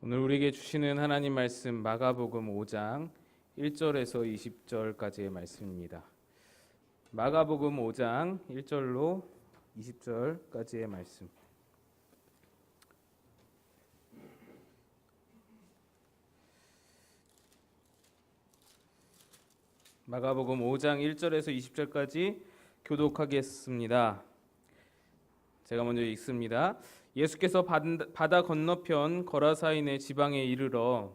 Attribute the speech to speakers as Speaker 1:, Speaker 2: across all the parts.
Speaker 1: 오늘 우리에게 주시는 하나님 말씀 마가복음 5장 1절에서 20절까지의 말씀입니다. 마가복음 5장 1절로 20절까지의 말씀. 마가복음 5장 1절에서 20절까지 교독하겠습니다. 제가 먼저 읽습니다. 예수께서 바다 건너편 거라사인의 지방에 이르러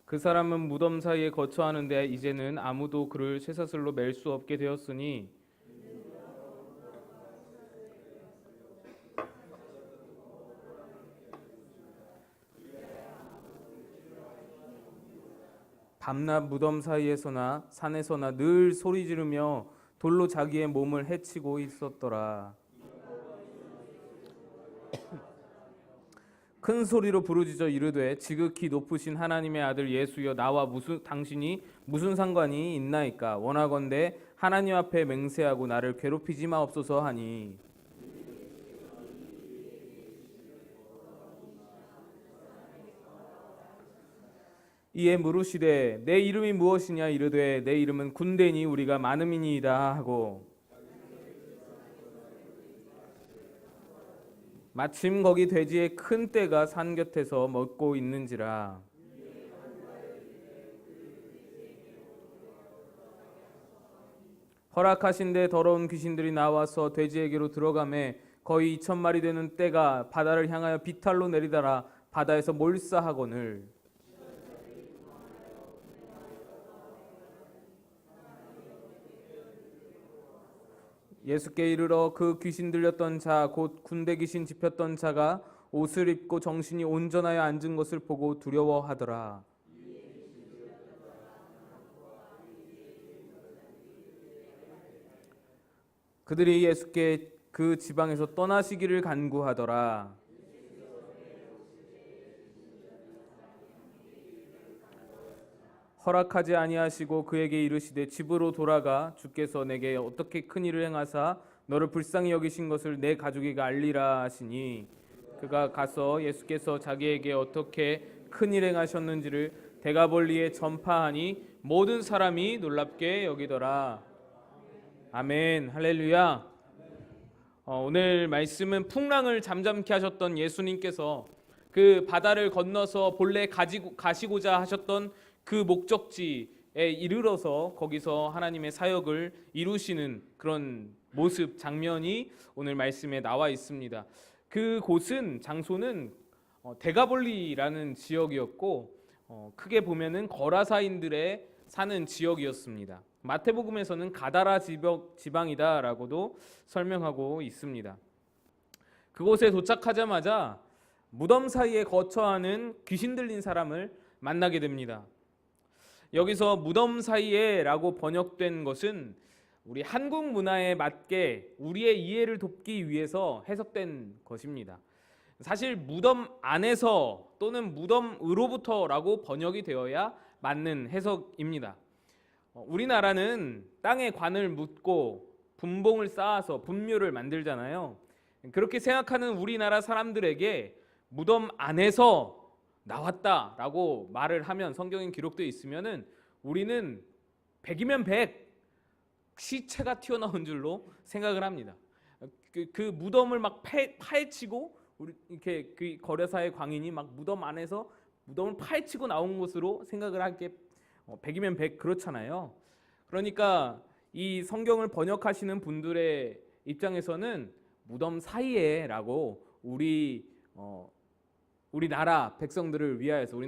Speaker 1: 그 사람은 무덤 사이에 거처하는데 이제는 아무도 그를 쇠사슬로 맬 수 없게 되었으니 밤낮 무덤 사이에서나 산에서나 늘 소리 지르며 돌로 자기의 몸을 해치고 있었더라. 큰 소리로 부르짖어 이르되 지극히 높으신 하나님의 아들 예수여 나와 당신이 무슨 상관이 있나이까. 원하건대 하나님 앞에 맹세하고 나를 괴롭히지 마옵소서 하니 이에 물으시되 내 이름이 무엇이냐. 이르되 내 이름은 군대니 우리가 많음이니이다 하고 마침 거기 돼지의 큰 떼가 산 곁에서 먹고 있는지라. 허락하신 데 더러운 귀신들이 나와서 돼지에게로 들어가매 거의 2,000마리 되는 떼가 바다를 향하여 비탈로 내리다라 바다에서 몰사하거늘 예수께 이르러 그 귀신 들렸던 자 곧 군대 귀신 집혔던 자가 옷을 입고 정신이 온전하여 앉은 것을 보고 두려워하더라. 그들이 예수께 그 지방에서 떠나시기를 간구하더라. 허락하지 아니하시고 그에게 이르시되 집으로 돌아가 주께서 내게 어떻게 큰 일을 행하사 너를 불쌍히 여기신 것을 내 가족에게 알리라 하시니 그가 가서 예수께서 자기에게 어떻게 큰 일 행하셨는지를 데가볼리에 전파하니 모든 사람이 놀랍게 여기더라. 아멘. 할렐루야. 오늘 말씀은 풍랑을 잠잠케 하셨던 예수님께서 그 바다를 건너서 본래 가시고자 하셨던 그 목적지에 이르러서 거기서 하나님의 사역을 이루시는 그런 모습, 장면이 오늘 말씀에 나와 있습니다. 그 곳은, 장소는 데가볼리라는 지역이었고 크게 보면은 거라사인들의 사는 지역이었습니다. 마태복음에서는 가다라 지방이다라고도 설명하고 있습니다. 그곳에 도착하자마자 무덤 사이에 거처하는 귀신 들린 사람을 만나게 됩니다. 여기서 무덤 사이에라고 번역된 것은 우리 한국 문화에 맞게 우리의 이해를 돕기 위해서 해석된 것입니다. 사실 무덤 안에서 또는 무덤으로부터라고 번역이 되어야 맞는 해석입니다. 우리나라는 땅에 관을 묻고 분봉을 쌓아서 분묘를 만들잖아요. 그렇게 생각하는 우리나라 사람들에게 무덤 안에서 나왔다라고 말을 하면, 성경에 기록되어 있으면은 우리는 100이면 100 시체가 튀어나온 줄로 생각을 합니다. 그 무덤을 막 파헤치고 우리 이렇게 그 거래사의 광인이 막 무덤 안에서 무덤을 파헤치고 나온 것으로 생각을 하게 100이면 100 그렇잖아요. 그러니까 이 성경을 번역하시는 분들의 입장에서는 무덤 사이에라고 우리나라 백성들을 위하여서,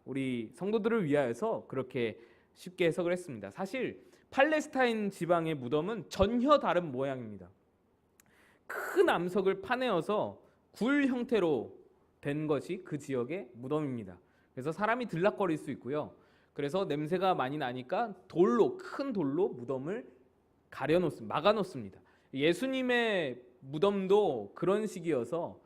Speaker 1: 우리 성도들을 위하여서 그렇게 쉽게 해석을 했습니다. 사실 팔레스타인 지방의 무덤은 전혀 다른 모양입니다. 큰 암석을 파내어서 굴 형태로 된 것이 그 지역의 무덤입니다. 그래서 사람이 들락거릴 수 있고요. 그래서 냄새가 많이 나니까 큰 돌로 무덤을 막아놓습니다. 예수님의 무덤도 그런 식이어서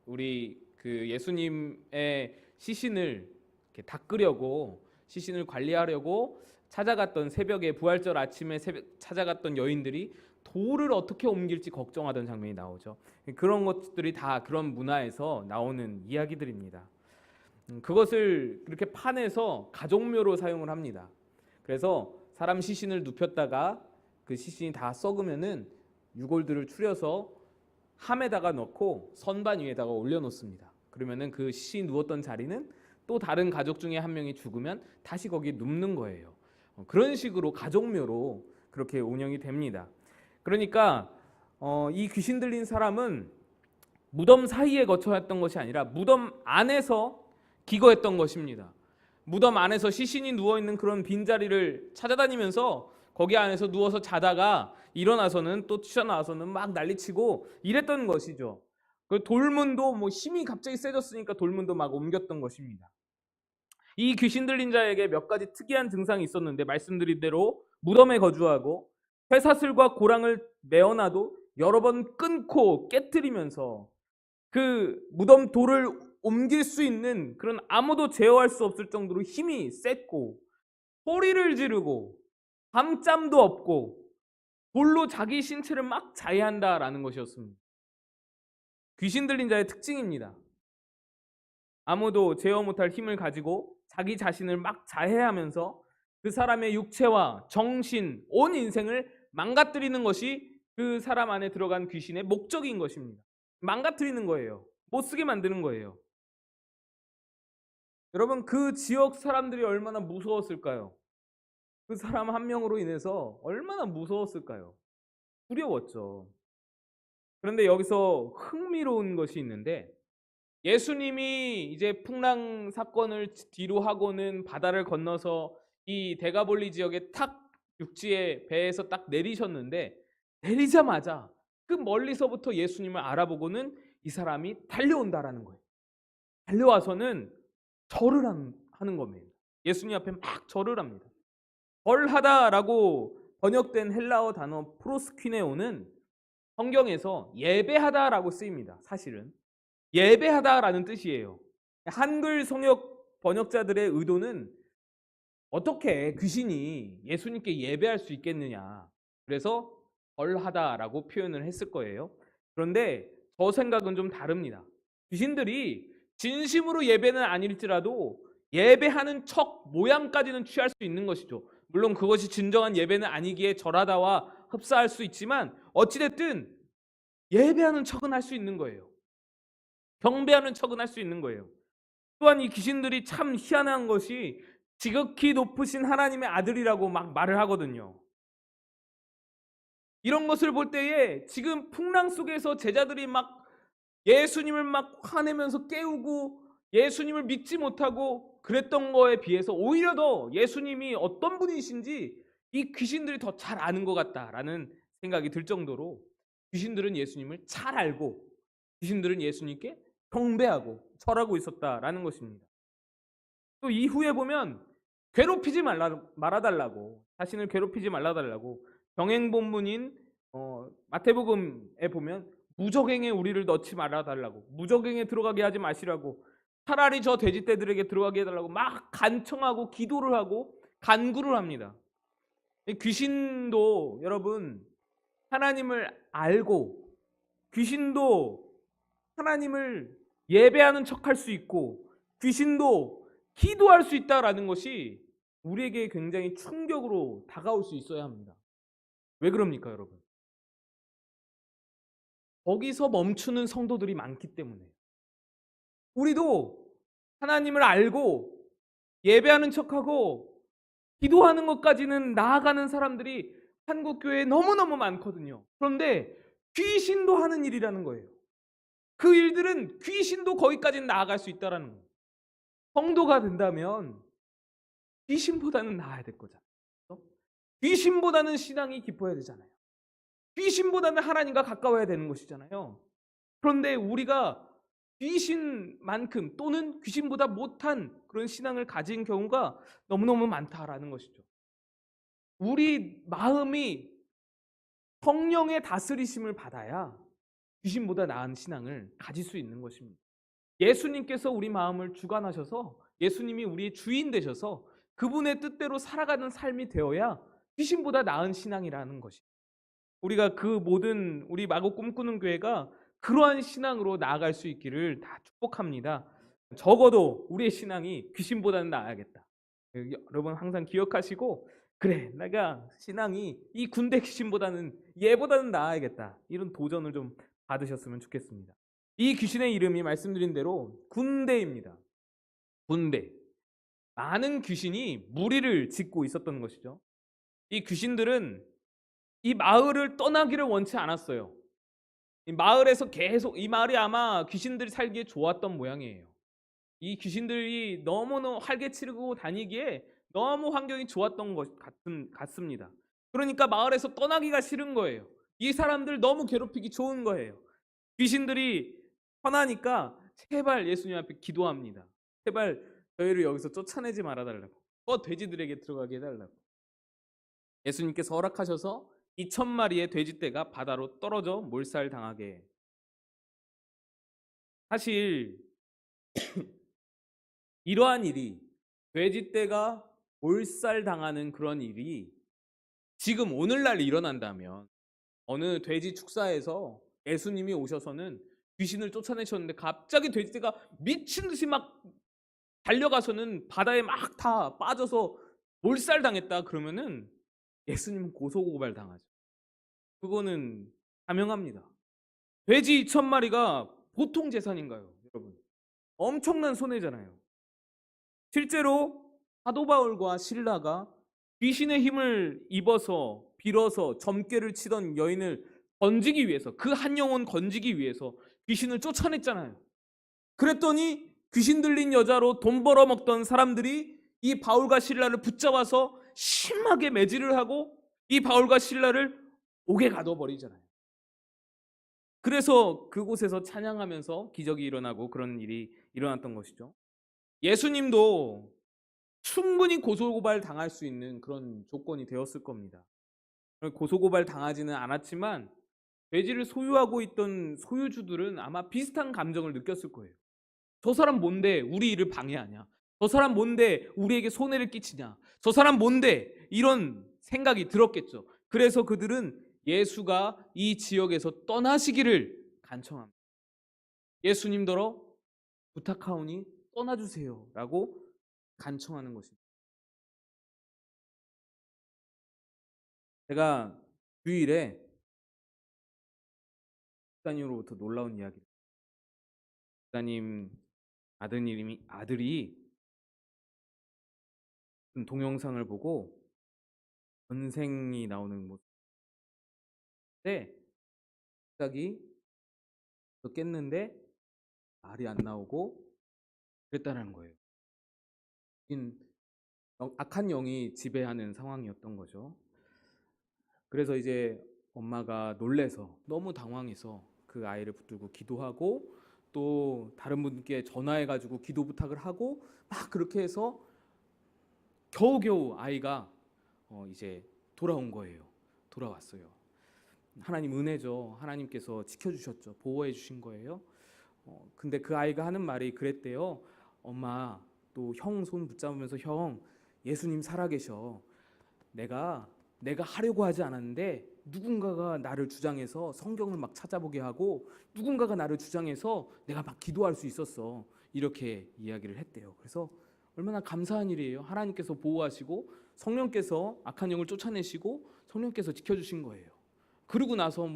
Speaker 1: 우리 그 예수님의 시신을 이렇게 닦으려고, 시신을 관리하려고 찾아갔던 새벽에 부활절 아침에 찾아갔던 여인들이 돌을 어떻게 옮길지 걱정하던 장면이 나오죠. 그런 것들이 다 그런 문화에서 나오는 이야기들입니다. 그것을 그렇게 파내서 가족묘로 사용을 합니다. 그래서 사람 시신을 눕혔다가 그 시신이 다 썩으면은 유골들을 추려서 함에다가 넣고 선반 위에다가 올려놓습니다. 그러면은 그 시신이 누웠던 자리는 또 다른 가족 중에 한 명이 죽으면 다시 거기에 눕는 거예요. 그런 식으로 가족묘로 그렇게 운영이 됩니다. 그러니까 이 귀신 들린 사람은 무덤 사이에 거처했던 것이 아니라 무덤 안에서 기거했던 것입니다. 무덤 안에서 시신이 누워있는 그런 빈자리를 찾아다니면서 거기 안에서 누워서 자다가 일어나서는 또 튀어나와서는 막 난리치고 이랬던 것이죠. 그 돌문도 뭐 힘이 갑자기 세졌으니까 돌문도 막 옮겼던 것입니다. 이 귀신 들린 자에게 몇 가지 특이한 증상이 있었는데 말씀드린 대로 무덤에 거주하고 쇠사슬과 고랑을 메어놔도 여러 번 끊고 깨트리면서 그 무덤 돌을 옮길 수 있는 그런 아무도 제어할 수 없을 정도로 힘이 셌고 소리를 지르고 밤잠도 없고 돌로 자기 신체를 막 자해한다라는 것이었습니다. 귀신 들린 자의 특징입니다. 아무도 제어 못할 힘을 가지고 자기 자신을 막 자해하면서 그 사람의 육체와 정신, 온 인생을 망가뜨리는 것이 그 사람 안에 들어간 귀신의 목적인 것입니다. 망가뜨리는 거예요. 못 쓰게 만드는 거예요. 여러분, 그 지역 사람들이 얼마나 무서웠을까요? 그 사람 한 명으로 인해서 얼마나 무서웠을까요? 두려웠죠. 그런데 여기서 흥미로운 것이 있는데 예수님이 이제 풍랑 사건을 뒤로 하고는 바다를 건너서 이 데가볼리 지역에 탁 육지에 배에서 딱 내리셨는데 내리자마자 그 멀리서부터 예수님을 알아보고는 이 사람이 달려온다라는 거예요. 달려와서는 절을 하는 겁니다. 예수님 앞에 막 절을 합니다. 절하다라고 번역된 헬라어 단어 프로스퀴네오는 성경에서 예배하다라고 쓰입니다. 사실은 예배하다라는 뜻이에요. 한글 성역 번역자들의 의도는 어떻게 귀신이 예수님께 예배할 수 있겠느냐. 그래서 절하다라고 표현을 했을 거예요. 그런데 저 생각은 좀 다릅니다. 귀신들이 진심으로 예배는 아닐지라도 예배하는 척 모양까지는 취할 수 있는 것이죠. 물론 그것이 진정한 예배는 아니기에 절하다와 흡사할 수 있지만 어찌됐든 예배하는 척은 할 수 있는 거예요. 경배하는 척은 할 수 있는 거예요. 또한 이 귀신들이 참 희한한 것이 지극히 높으신 하나님의 아들이라고 막 말을 하거든요. 이런 것을 볼 때에 지금 풍랑 속에서 제자들이 막 예수님을 막 화내면서 깨우고 예수님을 믿지 못하고 그랬던 거에 비해서 오히려 더 예수님이 어떤 분이신지 이 귀신들이 더 잘 아는 것 같다라는 생각이 들 정도로 귀신들은 예수님을 잘 알고 귀신들은 예수님께 경배하고 절하고 있었다라는 것입니다. 또 이후에 보면 괴롭히지 말아달라고 자신을 괴롭히지 말아달라고 병행본문인 마태복음에 보면 무적행에 우리를 넣지 말아달라고 무적행에 들어가게 하지 마시라고 차라리 저 돼지떼들에게 들어가게 해달라고 막 간청하고 기도를 하고 간구를 합니다. 귀신도 여러분 하나님을 알고 귀신도 하나님을 예배하는 척할 수 있고 귀신도 기도할 수 있다라는 것이 우리에게 굉장히 충격으로 다가올 수 있어야 합니다. 왜 그럽니까, 여러분? 거기서 멈추는 성도들이 많기 때문에. 우리도 하나님을 알고 예배하는 척하고 기도하는 것까지는 나아가는 사람들이 한국 교회에 너무너무 많거든요. 그런데 귀신도 하는 일이라는 거예요. 그 일들은 귀신도 거기까지는 나아갈 수 있다는 거예요. 성도가 된다면 귀신보다는 나아야 될 거잖아요. 귀신보다는 신앙이 깊어야 되잖아요. 귀신보다는 하나님과 가까워야 되는 것이잖아요. 그런데 우리가 귀신만큼 또는 귀신보다 못한 그런 신앙을 가진 경우가 너무너무 많다라는 것이죠. 우리 마음이 성령의 다스리심을 받아야 귀신보다 나은 신앙을 가질 수 있는 것입니다. 예수님께서 우리 마음을 주관하셔서 예수님이 우리의 주인 되셔서 그분의 뜻대로 살아가는 삶이 되어야 귀신보다 나은 신앙이라는 것이. 우리가 그 모든 우리 마구 꿈꾸는 교회가 그러한 신앙으로 나아갈 수 있기를 다 축복합니다. 적어도 우리의 신앙이 귀신보다는 나아야겠다. 여러분 항상 기억하시고, 그래 내가 신앙이 이 군대 귀신보다는 얘보다는 나아야겠다, 이런 도전을 좀 받으셨으면 좋겠습니다. 이 귀신의 이름이 말씀드린 대로 군대입니다. 군대. 많은 귀신이 무리를 짓고 있었던 것이죠. 이 귀신들은 이 마을을 떠나기를 원치 않았어요. 이 마을에서 계속, 이 마을이 아마 귀신들이 살기에 좋았던 모양이에요. 이 귀신들이 너무너무 활개치르고 다니기에 너무 환경이 좋았던 것 같습니다. 그러니까 마을에서 떠나기가 싫은 거예요. 이 사람들 너무 괴롭히기 좋은 거예요. 귀신들이 편하니까 제발 예수님 앞에 기도합니다. 제발 저희를 여기서 쫓아내지 말아달라고, 돼지들에게 들어가게 해달라고. 예수님께서 허락하셔서 2,000마리의 돼지떼가 바다로 떨어져 몰살당하게. 사실 이러한 일이, 돼지떼가 몰살당하는 그런 일이 지금 오늘날 일어난다면, 어느 돼지 축사에서 예수님이 오셔서는 귀신을 쫓아내셨는데 갑자기 돼지떼가 미친 듯이 막 달려가서는 바다에 막 다 빠져서 몰살당했다 그러면은 예수님은 고소고발 당하죠. 그거는 자명합니다. 돼지 2,000마리가 보통 재산인가요, 여러분? 엄청난 손해잖아요. 실제로 사도 바울과 실라가 귀신의 힘을 입어서 빌어서 점괘를 치던 여인을 건지기 위해서, 그 한 영혼 건지기 위해서 귀신을 쫓아냈잖아요. 그랬더니 귀신 들린 여자로 돈 벌어먹던 사람들이 이 바울과 실라를 붙잡아서 심하게 매질을 하고 이 바울과 실라를 옥에 가둬버리잖아요. 그래서 그곳에서 찬양하면서 기적이 일어나고 그런 일이 일어났던 것이죠. 예수님도 충분히 고소고발 당할 수 있는 그런 조건이 되었을 겁니다. 고소고발 당하지는 않았지만 돼지를 소유하고 있던 소유주들은 아마 비슷한 감정을 느꼈을 거예요. 저 사람 뭔데 우리 일을 방해하냐? 저 사람 뭔데 우리에게 손해를 끼치냐? 저 사람 뭔데? 이런 생각이 들었겠죠. 그래서 그들은 예수가 이 지역에서 떠나시기를 간청합니다. 예수님더러 부탁하오니 떠나주세요 라고 간청하는 것입니다. 제가 주일에 목사님으로부터 놀라운 이야기를, 목사님 아들이 동영상을 보고 전생이 나오는 모습인데 갑자기 깼는데 말이 안 나오고 그랬다는 거예요. 악한 영이 지배하는 상황이었던 거죠. 그래서 이제 엄마가 놀래서 너무 당황해서 그 아이를 붙들고 기도하고 또 다른 분께 전화해가지고 기도 부탁을 하고 막 그렇게 해서 겨우겨우 아이가 이제 돌아온 거예요. 돌아왔어요. 하나님 은혜죠. 하나님께서 지켜주셨죠. 보호해 주신 거예요. 근데 그 아이가 하는 말이 그랬대요. 엄마, 또 형 손 붙잡으면서, 형, 예수님 살아계셔. 내가 하려고 하지 않았는데 누군가가 나를 주장해서 성경을 막 찾아보게 하고 누군가가 나를 주장해서 내가 막 기도할 수 있었어. 이렇게 이야기를 했대요. 그래서 얼마나 감사한 일이에요. 하나님께서 보호하시고 성령께서 악한 영을 쫓아내시고 성령께서 지켜주신 거예요. 그러고 나서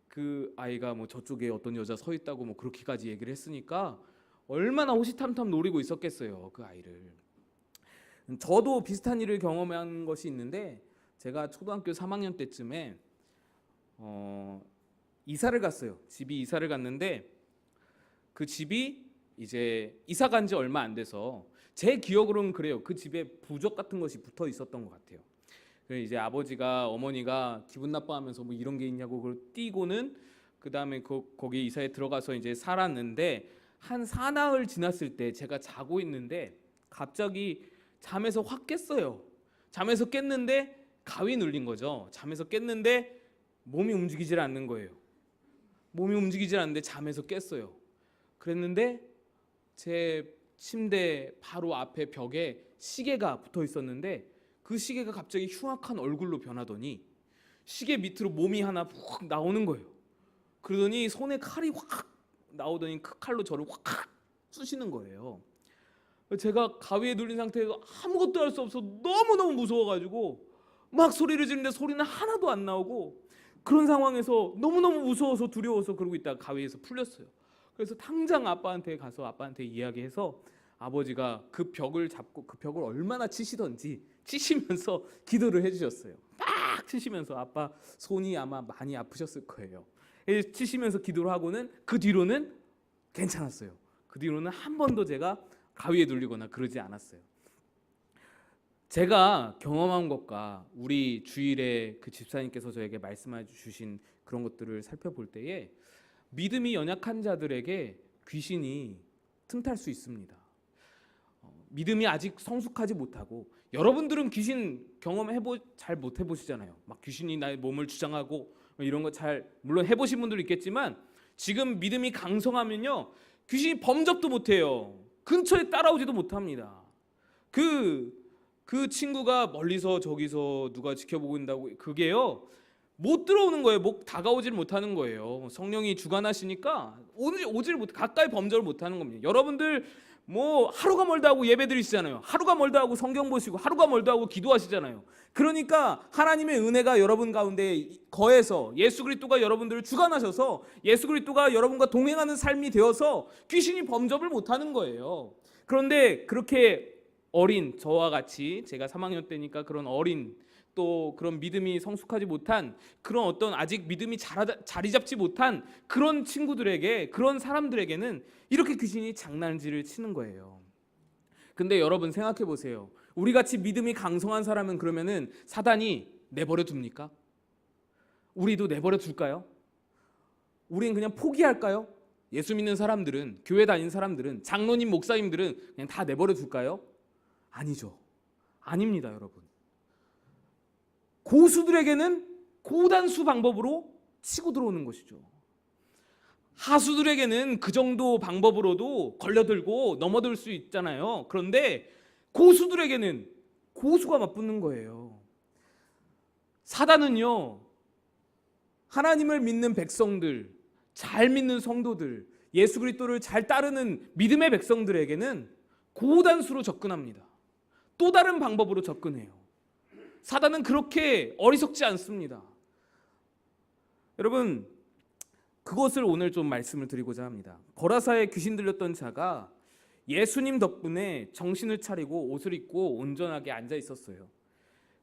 Speaker 1: 그 아이가 저쪽에 어떤 여자 서 있다고 그렇게까지 얘기를 했으니까 얼마나 호시탐탐 노리고 있었겠어요, 그 아이를. 저도 비슷한 일을 경험한 것이 있는데, 제가 초등학교 3학년 때쯤에 이사를 갔어요. 집이 이사를 갔는데 그 집이 이제 이사 간 지 얼마 안 돼서 제 기억으로는 그래요. 그 집에 부적 같은 것이 붙어 있었던 것 같아요. 그래서 이제 아버지가, 어머니가 기분 나빠하면서 이런 게 있냐고 그걸 띄고는 그 다음에 거기 이사에 들어가서 이제 살았는데, 한 사나흘 지났을 때 제가 자고 있는데 갑자기 잠에서 확 깼어요. 잠에서 깼는데 가위 눌린 거죠. 잠에서 깼는데 몸이 움직이질 않는 거예요. 몸이 움직이질 않는데 잠에서 깼어요. 그랬는데 제 침대 바로 앞에 벽에 시계가 붙어 있었는데 그 시계가 갑자기 흉악한 얼굴로 변하더니 시계 밑으로 몸이 하나 푹 나오는 거예요. 그러더니 손에 칼이 확 나오더니 그 칼로 저를 확 쑤시는 거예요. 제가 가위에 눌린 상태에서 아무것도 할 수 없어 너무너무 무서워가지고 막 소리를 지르는데 소리는 하나도 안 나오고, 그런 상황에서 너무너무 무서워서 두려워서 그러고 있다가 가위에서 풀렸어요. 그래서 당장 아빠한테 가서 아빠한테 이야기해서 아버지가 그 벽을 잡고 그 벽을 얼마나 치시던지 치시면서 기도를 해주셨어요. 막 치시면서 아빠 손이 아마 많이 아프셨을 거예요. 치시면서 기도를 하고는 그 뒤로는 괜찮았어요. 그 뒤로는 한 번도 제가 가위에 눌리거나 그러지 않았어요. 제가 경험한 것과 우리 주일에 그 집사님께서 저에게 말씀해 주신 그런 것들을 살펴볼 때에 믿음이 연약한 자들에게 귀신이 틈탈 수 있습니다. 믿음이 아직 성숙하지 못하고, 여러분들은 귀신 잘 못 해보시잖아요. 막 귀신이 나의 몸을 주장하고 이런 거 잘 물론 해보신 분들 있겠지만, 지금 믿음이 강성하면요 귀신이 범접도 못해요. 근처에 따라오지도 못합니다. 그 친구가 멀리서 저기서 누가 지켜보고 있다고 그게요 못 들어오는 거예요. 다가오질 못하는 거예요. 성령이 주관하시니까 오질 못, 가까이 범접을 못하는 겁니다. 여러분들 뭐 하루가 멀다 하고 예배 드리시잖아요. 하루가 멀다 하고 성경 보시고 하루가 멀다 하고 기도하시잖아요. 그러니까 하나님의 은혜가 여러분 가운데 거해서 예수 그리스도가 여러분들을 주관하셔서 예수 그리스도가 여러분과 동행하는 삶이 되어서 귀신이 범접을 못하는 거예요. 그런데 그렇게 어린 저와 같이, 제가 3학년 때니까 그런 어린, 또 그런 믿음이 성숙하지 못한, 그런 어떤 아직 믿음이 자리 잡지 못한 그런 친구들에게, 그런 사람들에게는 이렇게 귀신이 장난질을 치는 거예요. 근데 여러분 생각해 보세요. 우리 같이 믿음이 강성한 사람은 그러면은 사단이 내버려 둡니까? 우리도 내버려 둘까요? 우리는 그냥 포기할까요? 예수 믿는 사람들은, 교회 다니는 사람들은, 장로님, 목사님들은 그냥 다 내버려 둘까요? 아니죠. 아닙니다, 여러분. 고수들에게는 고단수 방법으로 치고 들어오는 것이죠. 하수들에게는 그 정도 방법으로도 걸려들고 넘어들 수 있잖아요. 그런데 고수들에게는 고수가 맞붙는 거예요. 사단은요, 하나님을 믿는 백성들, 잘 믿는 성도들, 예수 그리스도를 잘 따르는 믿음의 백성들에게는 고단수로 접근합니다. 또 다른 방법으로 접근해요. 사단은 그렇게 어리석지 않습니다. 여러분, 그것을 오늘 좀 말씀을 드리고자 합니다. 거라사에 귀신 들렸던 자가 예수님 덕분에 정신을 차리고 옷을 입고 온전하게 앉아 있었어요.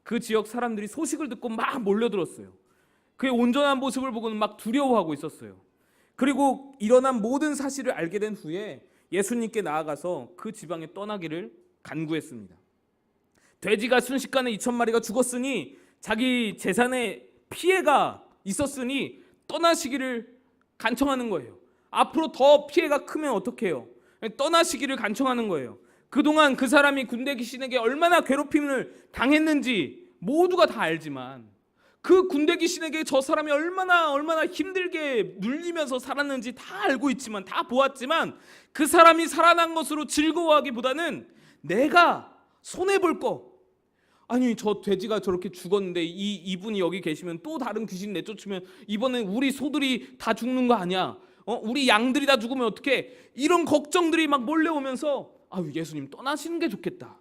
Speaker 1: 그 지역 사람들이 소식을 듣고 막 몰려들었어요. 그의 온전한 모습을 보고는 막 두려워하고 있었어요. 그리고 일어난 모든 사실을 알게 된 후에 예수님께 나아가서 그 지방에 떠나기를 간구했습니다. 돼지가 순식간에 2,000마리가 죽었으니 자기 재산에 피해가 있었으니 떠나시기를 간청하는 거예요. 앞으로 더 피해가 크면 어떡해요? 떠나시기를 간청하는 거예요. 그동안 그 사람이 군대 귀신에게 얼마나 괴롭힘을 당했는지 모두가 다 알지만, 그 군대 귀신에게 저 사람이 얼마나 힘들게 눌리면서 살았는지 다 알고 있지만, 다 보았지만, 그 사람이 살아난 것으로 즐거워하기보다는 내가 손해볼 거, 아니 저 돼지가 저렇게 죽었는데 이분이 여기 계시면 또 다른 귀신 내쫓으면 이번엔 우리 소들이 다 죽는 거 아니야? 우리 양들이 다 죽으면 어떡해? 이런 걱정들이 막 몰려오면서 아유, 예수님 떠나시는 게 좋겠다.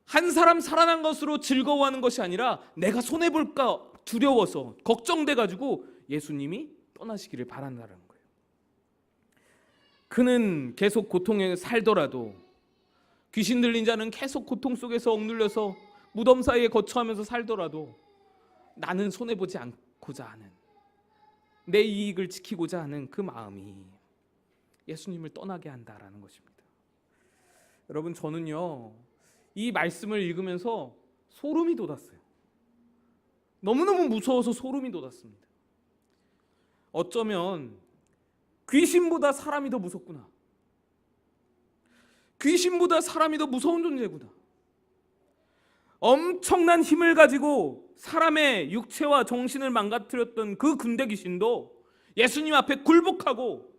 Speaker 1: 한 사람 살아난 것으로 즐거워하는 것이 아니라 내가 손해볼까 두려워서 걱정돼가지고 예수님이 떠나시기를 바란다는 거예요. 그는 계속 고통에 살더라도, 귀신 들린 자는 계속 고통 속에서 억눌려서 무덤 사이에 거처하면서 살더라도 나는 손해보지 않고자 하는, 내 이익을 지키고자 하는 그 마음이 예수님을 떠나게 한다라는 것입니다. 여러분, 저는요 이 말씀을 읽으면서 소름이 돋았어요. 너무너무 무서워서 소름이 돋았습니다. 어쩌면 귀신보다 사람이 더 무섭구나. 귀신보다 사람이 더 무서운 존재구나. 엄청난 힘을 가지고 사람의 육체와 정신을 망가뜨렸던 그 군대 귀신도 예수님 앞에 굴복하고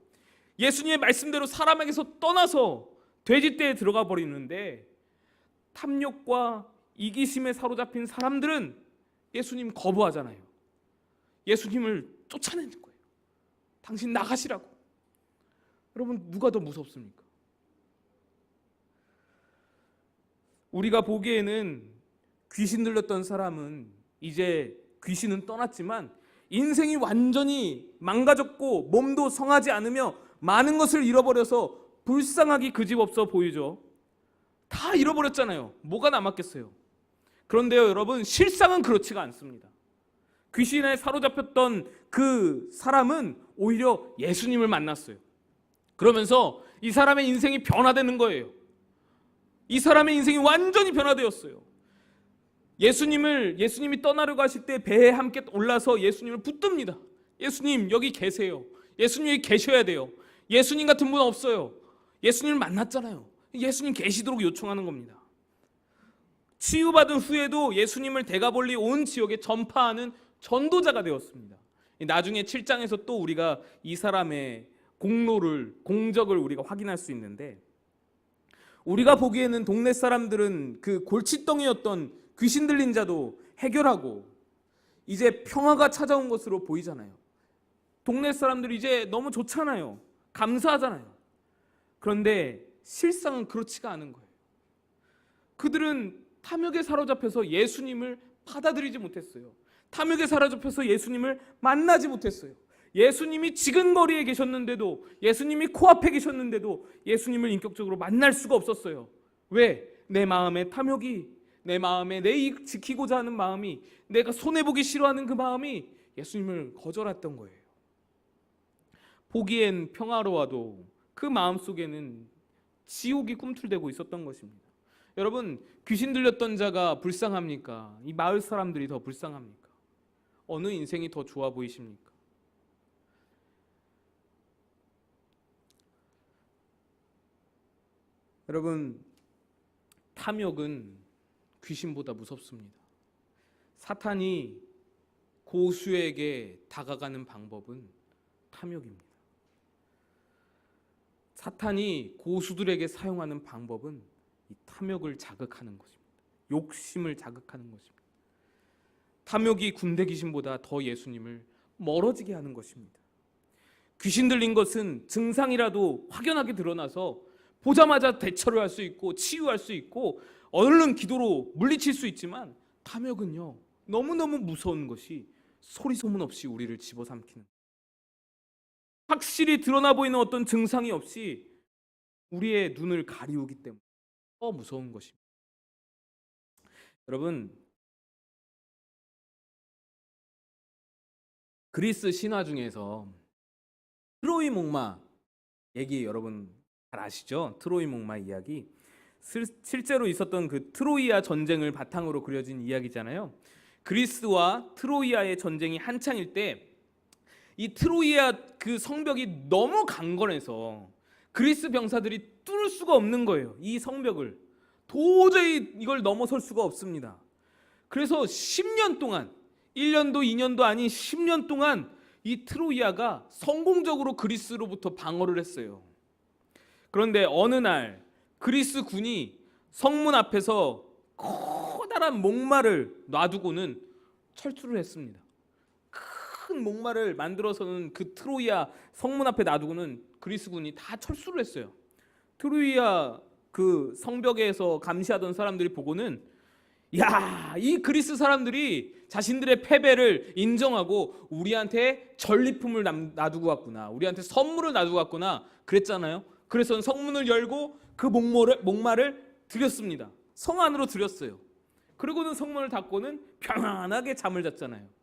Speaker 1: 예수님의 말씀대로 사람에게서 떠나서 돼지떼에 들어가 버리는데, 탐욕과 이기심에 사로잡힌 사람들은 예수님 거부하잖아요. 예수님을 쫓아내는 거예요. 당신 나가시라고. 여러분, 누가 더 무섭습니까? 우리가 보기에는 귀신 들렸던 사람은 이제 귀신은 떠났지만 인생이 완전히 망가졌고 몸도 성하지 않으며 많은 것을 잃어버려서 불쌍하기 그지없어 보이죠. 다 잃어버렸잖아요. 뭐가 남았겠어요? 그런데요, 여러분, 실상은 그렇지가 않습니다. 귀신에 사로잡혔던 그 사람은 오히려 예수님을 만났어요. 그러면서 이 사람의 인생이 변화되는 거예요. 이 사람의 인생이 완전히 변화되었어요. 예수님이 떠나려고 하실 때 배에 함께 올라서 예수님을 붙듭니다. 예수님, 여기 계세요. 예수님 여기 계셔야 돼요. 예수님 같은 분 없어요. 예수님을 만났잖아요. 예수님 계시도록 요청하는 겁니다. 치유받은 후에도 예수님을 대가볼리 온 지역에 전파하는 전도자가 되었습니다. 나중에 7장에서 또 우리가 이 사람의 공적을 우리가 확인할 수 있는데, 우리가 보기에는 동네 사람들은 그 골칫덩이였던 귀신 들린 자도 해결하고 이제 평화가 찾아온 것으로 보이잖아요. 동네 사람들이 이제 너무 좋잖아요. 감사하잖아요. 그런데 실상은 그렇지가 않은 거예요. 그들은 탐욕에 사로잡혀서 예수님을 받아들이지 못했어요. 탐욕에 사로잡혀서 예수님을 만나지 못했어요. 예수님이 지근거리에 계셨는데도, 예수님이 코앞에 계셨는데도 예수님을 인격적으로 만날 수가 없었어요. 왜? 내 마음의 탐욕이, 내 마음에 내 이익 지키고자 하는 마음이, 내가 손해보기 싫어하는 그 마음이 예수님을 거절했던 거예요. 보기엔 평화로워도 그 마음속에는 지옥이 꿈틀대고 있었던 것입니다. 여러분, 귀신 들렸던 자가 불쌍합니까? 이 마을 사람들이 더 불쌍합니까? 어느 인생이 더 좋아 보이십니까? 여러분, 탐욕은 귀신보다 무섭습니다. 사탄이 고수에게 다가가는 방법은 탐욕입니다. 사탄이 고수들에게 사용하는 방법은 이 탐욕을 자극하는 것입니다. 욕심을 자극하는 것입니다. 탐욕이 군대 귀신보다 더 예수님을 멀어지게 하는 것입니다. 귀신 들린 것은 증상이라도 확연하게 드러나서 보자마자 대처를 할 수 있고 치유할 수 있고 얼른 기도로 물리칠 수 있지만, 탐욕은요, 너무너무 무서운 것이 소리 소문 없이 우리를 집어삼키는, 확실히 드러나 보이는 어떤 증상이 없이 우리의 눈을 가리우기 때문에 더 무서운 것입니다. 여러분, 그리스 신화 중에서 트로이 목마 얘기 여러분 잘 아시죠? 트로이 목마 이야기. 실제로 있었던 그 트로이아 전쟁을 바탕으로 그려진 이야기잖아요. 그리스와 트로이아의 전쟁이 한창일 때 이 트로이아 그 성벽이 너무 강건해서 그리스 병사들이 뚫을 수가 없는 거예요. 이 성벽을 도저히 이걸 넘어설 수가 없습니다. 그래서 10년 동안, 1년도 2년도 아닌 10년 동안 이 트로이아가 성공적으로 그리스로부터 방어를 했어요. 그런데 어느 날 그리스 군이 성문 앞에서 커다란 목마를 놔두고는 철수를 했습니다. 큰 목마를 만들어서는 그 트로이아 성문 앞에 놔두고는 그리스 군이 다 철수를 했어요. 트로이아 그 성벽에서 감시하던 사람들이 보고는, 야, 이 그리스 사람들이 자신들의 패배를 인정하고 우리한테 전리품을 놔두고 왔구나, 우리한테 선물을 놔두고 왔구나 그랬잖아요. 그래서 성문을 열고 그 목마를 드렸습니다. 성 안으로 드렸어요. 그리고는 성문을 닫고는 편안하게 잠을 잤잖아요.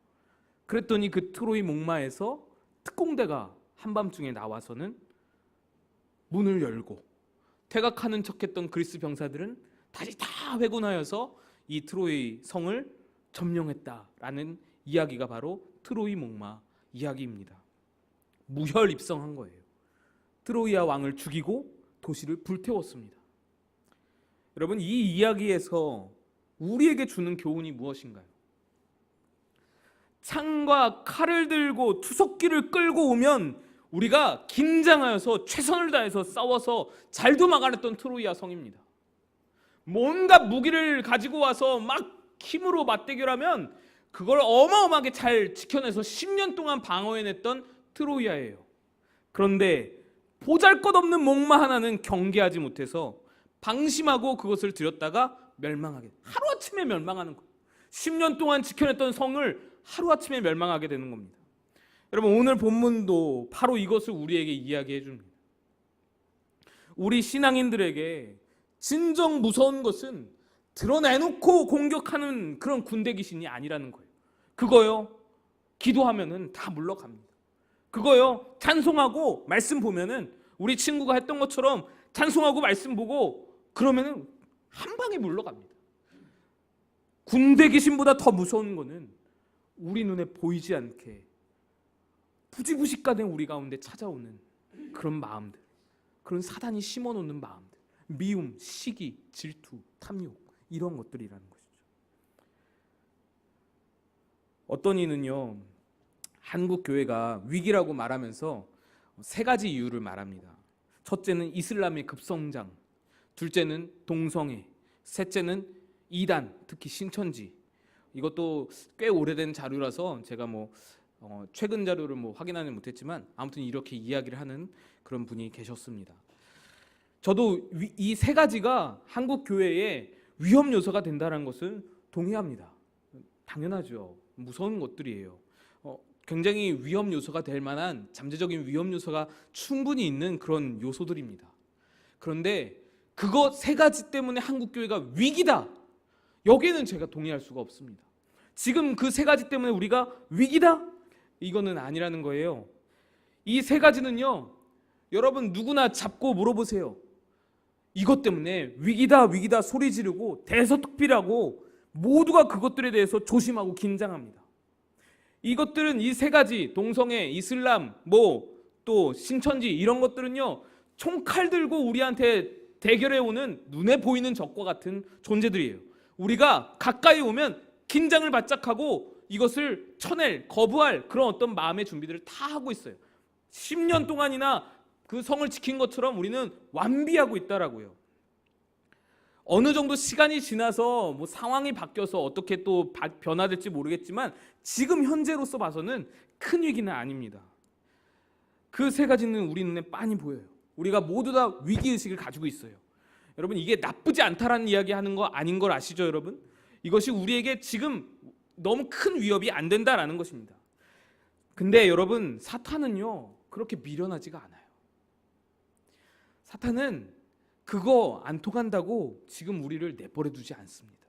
Speaker 1: 그랬더니 그 트로이 목마에서 특공대가 한밤중에 나와서는 문을 열고 퇴각하는 척했던 그리스 병사들은 다시 다 회군하여서 이 트로이 성을 점령했다라는 이야기가 바로 트로이 목마 이야기입니다. 무혈입성한 거예요. 트로이아 왕을 죽이고 도시를 불태웠습니다. 여러분, 이 이야기에서 우리에게 주는 교훈이 무엇인가요? 창과 칼을 들고 투석기를 끌고 오면 우리가 긴장하여서 최선을 다해서 싸워서 잘도 막아냈던 트로이아 성입니다. 뭔가 무기를 가지고 와서 막 힘으로 맞대결하면 그걸 어마어마하게 잘 지켜내서 10년 동안 방어해냈던 트로이아예요. 그런데 보잘것없는 목마 하나는 경계하지 못해서 방심하고 그것을 들였다가 멸망하게, 하루아침에 멸망하는 거예요. 10년 동안 지켜냈던 성을 하루아침에 멸망하게 되는 겁니다. 여러분, 오늘 본문도 바로 이것을 우리에게 이야기해 줍니다. 우리 신앙인들에게 진정 무서운 것은 드러내놓고 공격하는 그런 군대 귀신이 아니라는 거예요. 그거요, 기도하면은 다 물러갑니다. 그거요, 찬송하고 말씀 보면은 우리 친구가 했던 것처럼 찬송하고 말씀 보고 그러면은 한 방에 물러갑니다. 군대 귀신보다 더 무서운 거는 우리 눈에 보이지 않게 부지부식간에 우리 가운데 찾아오는 그런 마음들, 그런 사단이 심어놓는 마음들, 미움, 시기, 질투, 탐욕, 이런 것들이라는 것이죠. 어떤 이는요, 한국 교회가 위기라고 말하면서 세 가지 이유를 말합니다. 첫째는 이슬람의 급성장, 둘째는 동성애, 셋째는 이단, 특히 신천지. 이것도 꽤 오래된 자료라서 제가 최근 자료를 확인하지 못했지만 아무튼 이렇게 이야기를 하는 그런 분이 계셨습니다. 저도 이 세 가지가 한국 교회의 위험 요소가 된다는 것은 동의합니다. 당연하죠. 무서운 것들이에요. 굉장히 위험 요소가 될 만한 잠재적인 위험 요소가 충분히 있는 그런 요소들입니다. 그런데 그거 세 가지 때문에 한국 교회가 위기다, 여기에는 제가 동의할 수가 없습니다. 지금 그 세 가지 때문에 우리가 위기다? 이거는 아니라는 거예요. 이 세 가지는요, 여러분 누구나 잡고 물어보세요. 이것 때문에 위기다 위기다 소리 지르고 대서특필하고 모두가 그것들에 대해서 조심하고 긴장합니다. 이것들은, 이 세 가지, 동성애, 이슬람, 또 신천지, 이런 것들은요, 총칼 들고 우리한테 대결해 오는 눈에 보이는 적과 같은 존재들이에요. 우리가 가까이 오면 긴장을 바짝 하고 이것을 쳐낼, 거부할 그런 어떤 마음의 준비들을 다 하고 있어요. 10년 동안이나 그 성을 지킨 것처럼 우리는 완비하고 있다라고요. 어느 정도 시간이 지나서 상황이 바뀌어서 어떻게 또 변화될지 모르겠지만 지금 현재로서 봐서는 큰 위기는 아닙니다. 그 세 가지는 우리 눈에 빤히 보여요. 우리가 모두 다 위기의식을 가지고 있어요. 여러분, 이게 나쁘지 않다라는 이야기 하는 거 아닌 걸 아시죠, 여러분? 이것이 우리에게 지금 너무 큰 위협이 안 된다라는 것입니다. 근데 여러분, 사탄은요, 그렇게 미련하지가 않아요. 사탄은 그거 안 통한다고 지금 우리를 내버려 두지 않습니다.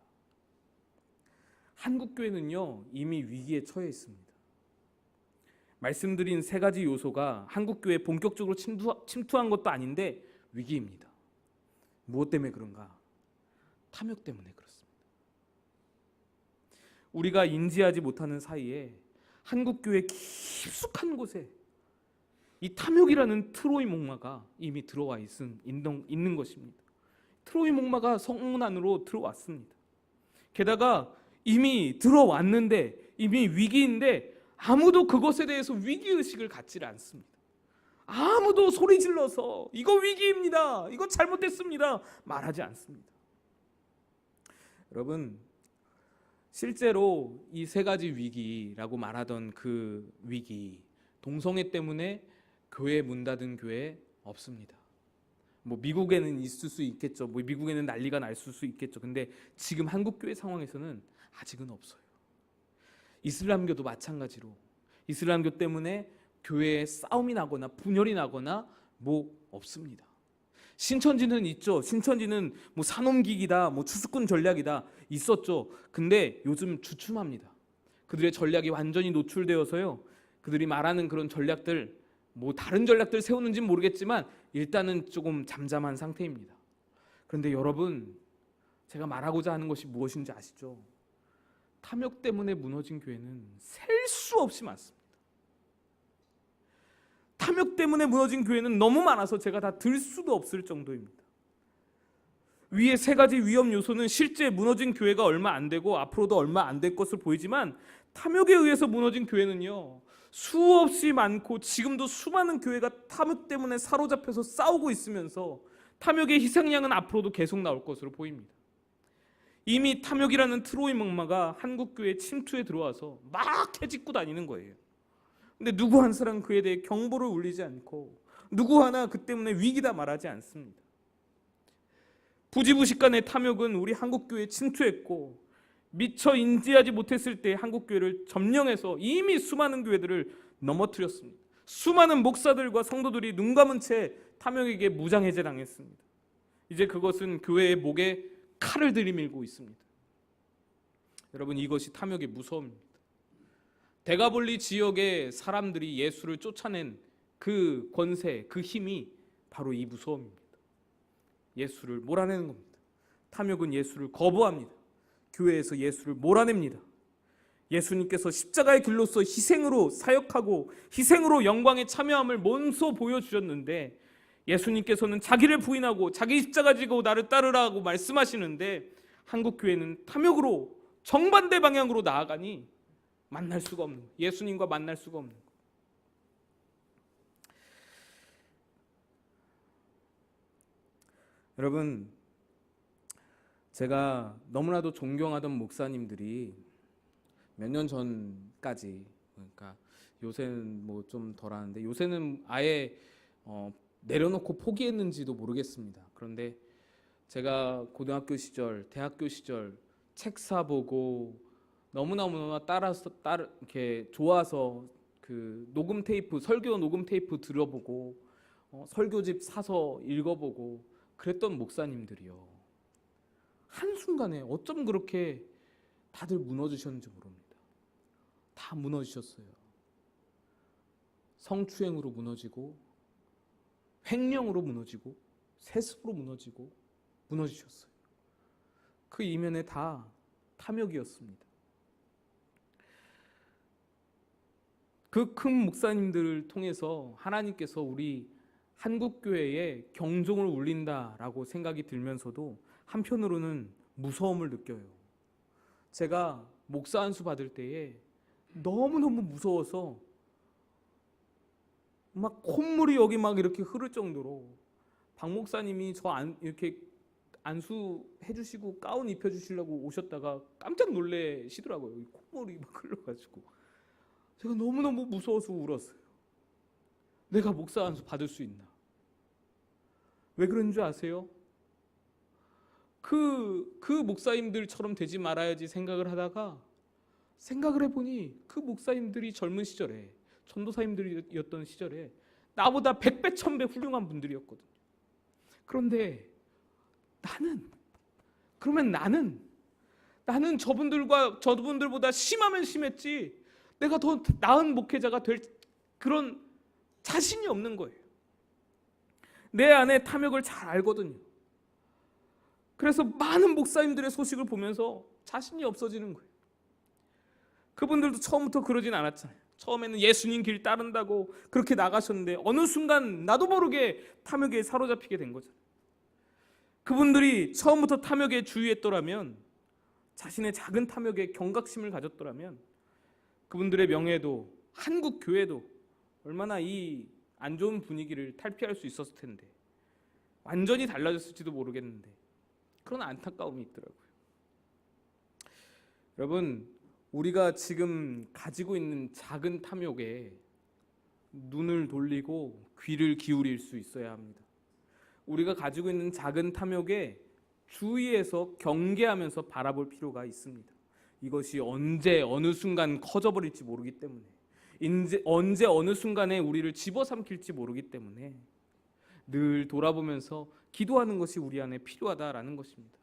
Speaker 1: 한국교회는요, 이미 위기에 처해 있습니다. 말씀드린 세 가지 요소가 한국교회에 본격적으로 침투한 것도 아닌데 위기입니다. 무엇 때문에 그런가? 탐욕 때문에 그렇습니다. 우리가 인지하지 못하는 사이에 한국교회 깊숙한 곳에 이 탐욕이라는 트로이 목마가 이미 들어와 있는 것입니다. 트로이 목마가 성문 안으로 들어왔습니다. 게다가 이미 들어왔는데, 이미 위기인데 아무도 그것에 대해서 위기의식을 갖지를 않습니다. 아무도 소리 질러서 이거 위기입니다, 이거 잘못됐습니다 말하지 않습니다. 여러분, 실제로 이 세 가지 위기라고 말하던 그 위기, 동성애 때문에 교회 문 닫은 교회 없습니다. 미국에는 있을 수 있겠죠. 미국에는 난리가 날 수 있겠죠. 근데 지금 한국 교회 상황에서는 아직은 없어요. 이슬람교도 마찬가지로 이슬람교 때문에 교회에 싸움이 나거나 분열이 나거나 없습니다. 신천지는 있죠. 신천지는 산업기기다, 추수꾼 전략이다 있었죠. 근데 요즘 주춤합니다. 그들의 전략이 완전히 노출되어서요, 그들이 말하는 그런 전략들, 다른 전략들 세우는지는 모르겠지만 일단은 조금 잠잠한 상태입니다. 그런데 여러분, 제가 말하고자 하는 것이 무엇인지 아시죠? 탐욕 때문에 무너진 교회는 셀 수 없이 많습니다. 탐욕 때문에 무너진 교회는 너무 많아서 제가 다 들 수도 없을 정도입니다. 위에 세 가지 위험 요소는 실제 무너진 교회가 얼마 안 되고 앞으로도 얼마 안 될 것으로 보이지만, 탐욕에 의해서 무너진 교회는요, 수없이 많고 지금도 수많은 교회가 탐욕 때문에 사로잡혀서 싸우고 있으면서 탐욕의 희생양은 앞으로도 계속 나올 것으로 보입니다. 이미 탐욕이라는 트로이 목마가 한국 교회에 침투해 들어와서 막 해짓고 다니는 거예요. 근데 누구 한 사람 그에 대해 경보를 울리지 않고 누구 하나 그 때문에 위기다 말하지 않습니다. 부지부식간의 탐욕은 우리 한국 교회에 침투했고 미처 인지하지 못했을 때 한국 교회를 점령해서 이미 수많은 교회들을 넘어뜨렸습니다. 수많은 목사들과 성도들이 눈 감은 채 탐욕에게 무장해제 당했습니다. 이제 그것은 교회의 목에 칼을 들이밀고 있습니다. 여러분, 이것이 탐욕의 무서움입니다. 대가볼리 지역의 사람들이 예수를 쫓아낸 그 권세, 그 힘이 바로 이 무서움입니다. 예수를 몰아내는 겁니다. 탐욕은 예수를 거부합니다. 교회에서 예수를 몰아냅니다. 예수님께서 십자가의 길로서 희생으로 사역하고 희생으로 영광에 참여함을 몸소 보여주셨는데 예수님께서는 자기를 부인하고 자기 십자가 지고 나를 따르라고 말씀하시는데 한국 교회는 탐욕으로 정반대 방향으로 나아가니 만날 수가 없는 거예요. 예수님과 만날 수가 없는 거예요. 여러분, 제가 너무나도 존경하던 목사님들이 몇 년 전까지, 그러니까 요새는 뭐 좀 덜하는데 요새는 아예 내려놓고 포기했는지도 모르겠습니다. 그런데 제가 고등학교 시절, 대학교 시절 책 사보고 너무나 이렇게 좋아서 그 녹음 테이프, 설교 녹음 테이프 들어보고 설교집 사서 읽어보고 그랬던 목사님들이요. 한순간에 어쩜 그렇게 다들 무너지셨는지 모릅니다. 다 무너지셨어요. 성추행으로 무너지고 횡령으로 무너지고 세습으로 무너지고 무너지셨어요. 그 이면에 다 탐욕이었습니다. 그 큰 목사님들을 통해서 하나님께서 우리 한국교회에 경종을 울린다라고 생각이 들면서도 한편으로는 무서움을 느껴요. 제가 목사 안수 받을 때에 너무너무 무서워서 막 콧물이 여기 막 이렇게 흐를 정도로 박 목사님이 이렇게 안수해 주시고 가운 입혀 주시려고 오셨다가 깜짝 놀래시더라고요. 콧물이 막 흘러가지고 제가 너무너무 무서워서 울었어요. 내가 목사 안수 받을 수 있나? 왜 그런 줄 아세요? 그 목사님들처럼 되지 말아야지 생각을 하다가 생각을 해보니 그 목사님들이 젊은 시절에 전도사님들이었던 시절에 나보다 100배 1000배 훌륭한 분들이었거든요. 그런데 나는 저분들보다 심하면 심했지 내가 더 나은 목회자가 될 그런 자신이 없는 거예요. 내 안에 탐욕을 잘 알거든요. 그래서 많은 목사님들의 소식을 보면서 자신이 없어지는 거예요. 그분들도 처음부터 그러진 않았잖아요. 처음에는 예수님 길 따른다고 그렇게 나가셨는데 어느 순간 나도 모르게 탐욕에 사로잡히게 된 거잖아요. 그분들이 처음부터 탐욕에 주의했더라면, 자신의 작은 탐욕에 경각심을 가졌더라면 그분들의 명예도 한국 교회도 얼마나 이 안 좋은 분위기를 탈피할 수 있었을 텐데 완전히 달라졌을지도 모르겠는데 그런 안타까움이 있더라고요. 여러분, 우리가 지금 가지고 있는 작은 탐욕에 눈을 돌리고 귀를 기울일 수 있어야 합니다. 우리가 가지고 있는 작은 탐욕에 주의해서 경계하면서 바라볼 필요가 있습니다. 이것이 언제 어느 순간 커져버릴지 모르기 때문에, 언제 어느 순간에 우리를 집어삼킬지 모르기 때문에 늘 돌아보면서 기도하는 것이 우리 안에 필요하다라는 것입니다.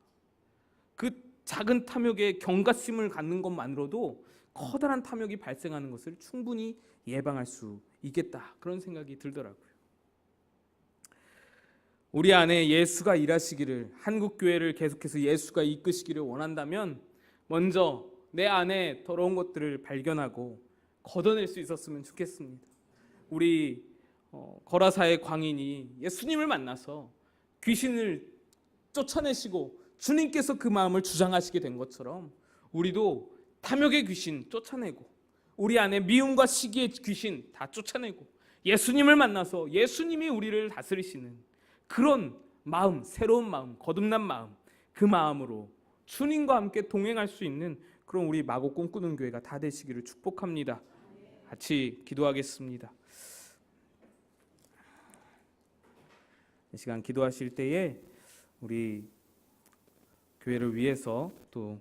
Speaker 1: 그 작은 탐욕에 경각심을 갖는 것만으로도 커다란 탐욕이 발생하는 것을 충분히 예방할 수 있겠다, 그런 생각이 들더라고요. 우리 안에 예수가 일하시기를, 한국교회를 계속해서 예수가 이끄시기를 원한다면 먼저 내 안에 더러운 것들을 발견하고 걷어낼 수 있었으면 좋겠습니다. 우리 거라사의 광인이 예수님을 만나서 귀신을 쫓아내시고 주님께서 그 마음을 주장하시게 된 것처럼 우리도 탐욕의 귀신 쫓아내고 우리 안에 미움과 시기의 귀신 다 쫓아내고 예수님을 만나서 예수님이 우리를 다스리시는 그런 마음, 새로운 마음, 거듭난 마음, 그 마음으로 주님과 함께 동행할 수 있는 그런 우리 마곡 꿈꾸는 교회가 다 되시기를 축복합니다. 같이 기도하겠습니다. 이 시간 기도하실 때에 우리 교회를 위해서 또